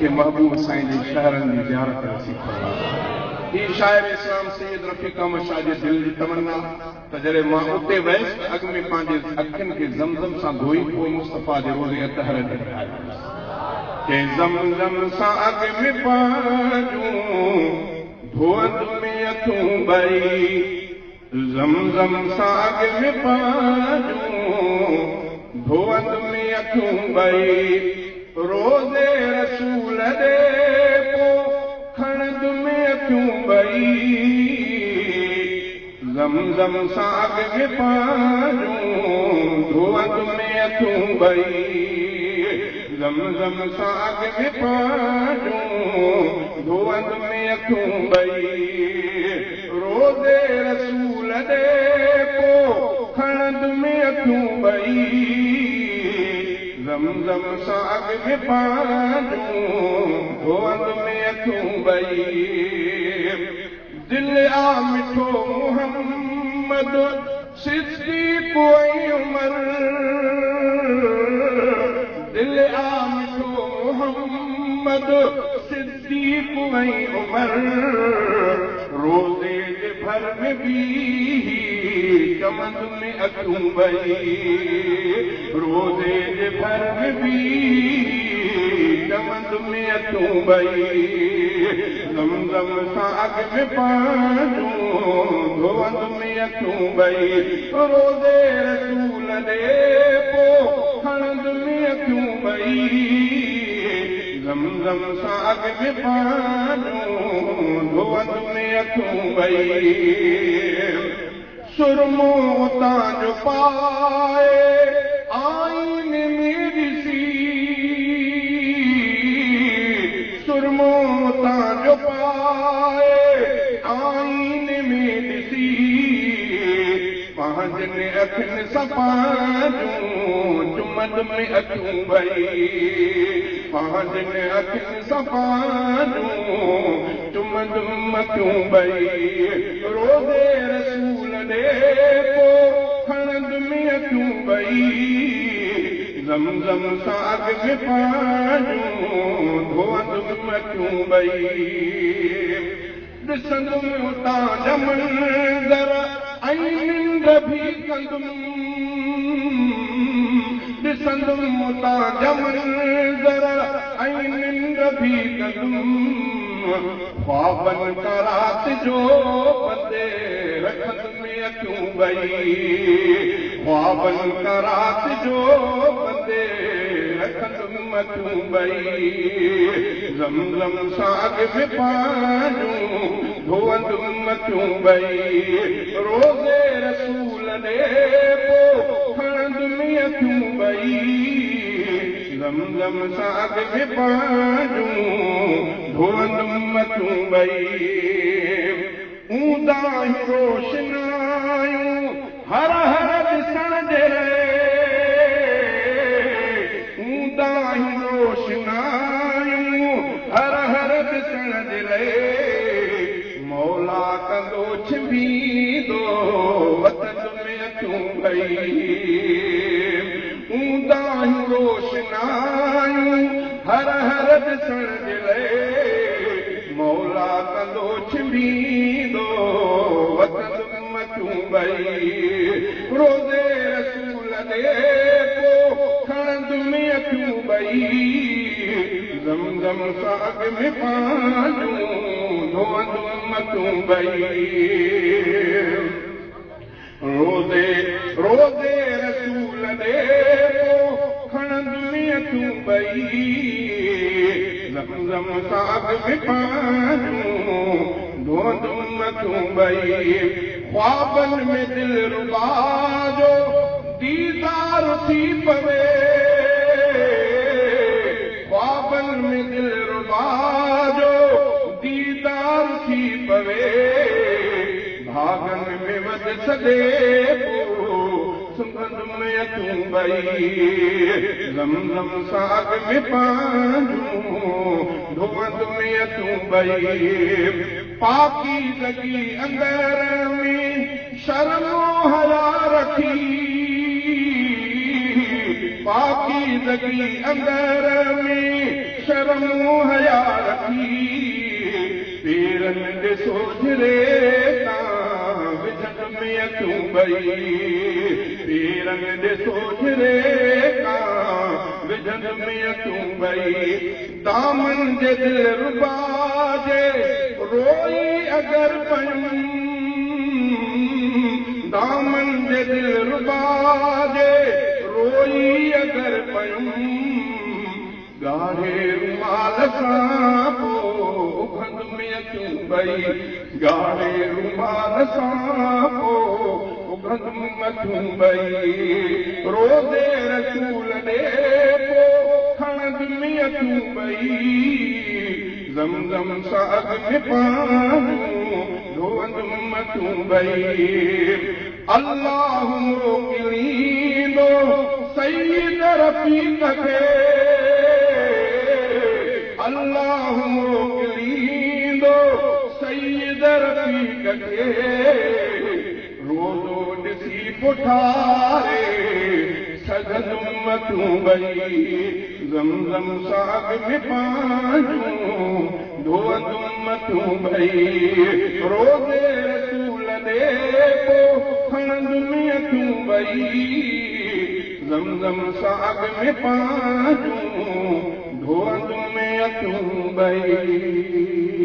के महबूब साईं जे शहरनि जी ज़ियारत नसीब फरमाए। ही शाइर इस्लाम सैयद रफ़ीक अहमद शाह जे दिल जी तमन्ना त जॾहिं मां उते वयसि त अॻु में पंहिंजे अखियुनि खे ज़मज़म सां धोई पोइ मुस्तफ़ा जे रोज़े अतहर ते ठाहियोसि के ज़मज़म सां अॻु में पाजूं धोअत में अथूं ॿई ज़मज़म सां अॻु में पाजूं धोअत में अथूं ॿई रोज़े रसूल ॾे पोइ खणद में अथूं ॿई ज़मज़म सां अॻु में पाजूं धोअत में अथूं ॿई ज़मज़म सां अॻु में पाजूं धोअत में अथूं ॿई रोज़े रसूल ॾे पोइ खणद में अथूं ॿई ज़मज़म सां अॻु में पाजूं धोअत में अथूं ॿई दिल आ मिठो मोहम्मद सिद्दीक़ ऐं उमर दिल आ मिठो मोहम्मद सिद्दीक़ ऐं उमर रोज़े जे भर में बीही चमन में अथूं ॿई रोज़े जे भर में बीही चमन में अथूं ॿई ज़मज़म सां अॻु में पाजूं धोअत में अथूं ॿई रोज़े रसूल ॾे पोइ खणद में अथूं ॿई ज़मज़म सां अॻु में पाजूं धोअत में अथूं ॿई सुरमो उतां जो पाए आईन में ॾिसी सुरमो उतां जो पाए आईन में ॾिसी पंहिंजनि अखियुनि सां पाजूं चुमन में अथूं ॿई पंहिंजनि अखियुनि सां पाजूं चुमन में अथूं ॿई रोज़े रसूल ॾे पोइ खणद में अथूं ॿई ज़मज़म सां अॻु में पाजूं धोअत में अथूं ॿई ॾिसंदुमि उतां जा मंज़र ऐं निंड बि कंदुमि ॾिसंदुमि उतां जा मंज़र ऐं निंड बि कंदुमि ख्वाबनि का राति जो बंदे रखद में अथूं ॿई ख्वाबनि का राति जो बंदे रखद में अथूं ॿई ज़मज़म सां अॻु में पाजूं धोअत में अथूं ॿई रोज़े रसूल ॾे पोइ खणद में अथूं ॿई ज़मज़म सां अॻु में पाजूं धोअत में अथूं ॿई ऊंदा रोशनायूं हर हर ॾिसण जे ऊंदा रोशनायूं हर हर ॾिसण जे मौला कंदो छिबींदो वतन में अथूं ॿई ऊंदा रोशनायूं हर हर ॾिसण जे मौला कंदो छिबींदो वतन में अथूं ॿई रोज़े रसूल ॾे पोइ खणद में अथूं ॿई ज़मज़म सां अॻु में पाजूं धोअत में अथूं ॿई रोज़े रसूल ॾे पोइ खणद में अथूं ॿई ज़मज़म सां अॻु में पाजूं धोअत में अथूं ॿई ख्वाबनि में दिलरुबा जो दीदार थी पवे ख्वाबनि में दिलरुबा जो दीदार थी पवे भागनि में वध सॾे सुगंध में अथूं ॿई ज़मज़म सां अॻु में पाजूं धोअत में अथूं ॿई पाकीज़गी अंदर में शर्मो हया रखी पाकीज़गी अंदर में शर्म हया रखी पेरनि जे सोझरे तां विझनि में अचूं ॿई पेरनि जे सोझरे तां विझनि में अचूं ॿई दामन जे दिलरुबा जे रोई अगरि पयूं दामन जे दिलरुबा जे रोई अगरि पयूं ॻाढ़े रुमाल सां पोइ खंड में अचूं ॿई ॻाढ़े रुमाल सां पोइ खंड में अचूं ॿई रोज़े रसूल ॾे पोइ खंड में अचूं ॿई ज़मज़म सां अॻ में पाणियूं धोअंदुमि अचूं ॿई अल्लाह मोकिलींदो सईद रफ़ीक खे अल्लाह मोकिलींदो सईद रफ़ीक खे रोज़ो ॾिसी पुठारे सघंदुमि अचूं ॿई ज़मज़म सां अॻ में पाणियूं धोअंदुमि अचूं ॿई रोज़े रसूल ॾे पोइ खणंदुमि अचूं ॿई ज़मज़म सां अॻ में पाणियूं धोअंदुमि अचूं ॿई